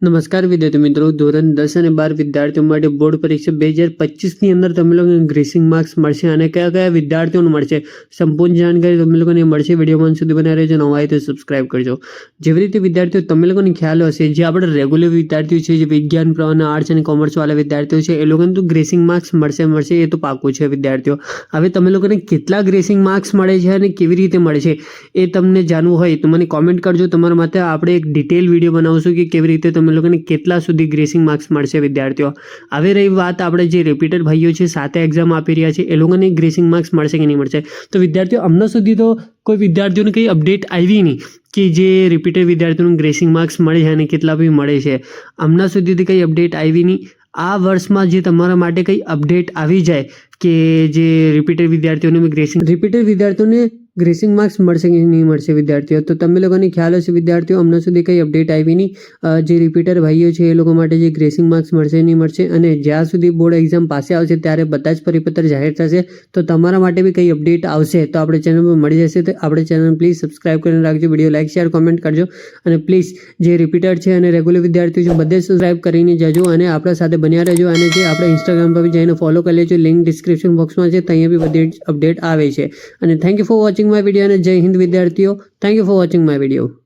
નમસ્કાર વિદ્યાર્થી મિત્રો, ધોરણ 10 અને 12 વિદ્યાર્થીઓ માટે બોર્ડ પરીક્ષા 2025ની અંદર તમે લોકોને ગ્રેસિંગ માર્ક્સ મળશે અને કયા કયા વિદ્યાર્થીઓને મળશે સંપૂર્ણ જાણકારી તમે લોકોને મળશે. વિડીયોમાં સુધી બનાવી રહેજો. નવા હોય તો સબસ્ક્રાઇબ કરજો. જેવી રીતે વિદ્યાર્થીઓ તમે લોકોને ખ્યાલ હશે, જે આપણે રેગ્યુલર વિદ્યાર્થીઓ છે, જે વિજ્ઞાન પ્રવાહના આર્ટ્સ અને કોમર્સ વાળા વિદ્યાર્થીઓ છે, એ લોકોને તો ગ્રેસિંગ માર્ક્સ મળશે એ તો પાકું છે વિદ્યાર્થીઓ. હવે તમે લોકોને કેટલા ગ્રેસિંગ માર્ક્સ મળે છે અને કેવી રીતે મળે છે એ તમને જાણવું હોય તો મને કોમેન્ટ કરજો. તમારા માટે આપણે એક ડિટેલ વિડીયો બનાવશું કે કેવી રીતે તમે લોકોને કેટલા સુધી ગ્રેસિંગ માર્ક્સ મળશે વિદ્યાર્થીઓ. હવે રહી વાત આપણે જે રિપીટર ભાઈઓ છે, સાથે એક્ઝામ આપી રહ્યા છે, એ લોકોને ગ્રેસિંગ માર્ક્સ મળશે કે નહીં મળશે. તો વિદ્યાર્થીઓ હમણાં સુધી તો કોઈ વિદ્યાર્થીઓને કંઈ અપડેટ આવી નહીં કે જે રિપીટર વિદ્યાર્થીઓને ગ્રેસિંગ માર્ક્સ મળે છે અને કેટલા બી મળે છે. હમણાં સુધીથી કંઈ અપડેટ આવી નહીં. આ વર્ષમાં જે તમારા માટે કંઈ અપડેટ આવી જાય કે જે રિપીટર વિદ્યાર્થીઓને ગ્રેસિંગ માર્ક્સ મળશે કે નહીં મળશે વિદ્યાર્થીઓ, તો તમે લોકોને ખ્યાલ હશે વિદ્યાર્થીઓ, હમણાં સુધી કંઈ અપડેટ આવી નહીં. જે રિપીટર ભાઈઓ છે એ લોકો માટે જે ગ્રેસિંગ માર્ક્સ મળશે નહીં મળશે, અને જ્યાં સુધી બોર્ડ એક્ઝામ પાસે આવશે ત્યારે બધા જ પરિપત્ર જાહેર થશે. તો તમારા માટે બી કંઈ અપડેટ આવશે તો આપણે ચેનલ પર મળી જશે. તો આપણે ચેનલ પ્લીઝ સબસ્ક્રાઇબ કરીને રાખજો. વિડીયો લાઇક, શેર, કોમેન્ટ કરજો. અને પ્લીઝ જે રિપીટર છે અને રેગ્યુલર વિદ્યાર્થીઓ છે બધે સબસ્ક્રાઇબ કરીને જજો અને આપણા સાથે બન્યા રહેજો. અને જે આપણે ઇન્સ્ટાગ્રામ પર બી જઈને ફોલો કરી લેજો. લિંક ડિસ્ક્રિપ્શન બોક્સમાં છે, ત્યાં બી બધી અપડેટ આવે છે. અને thank you for watching my video અને જય હિન્દ વિદ્યાર્થીઓ. Thank you for watching my video.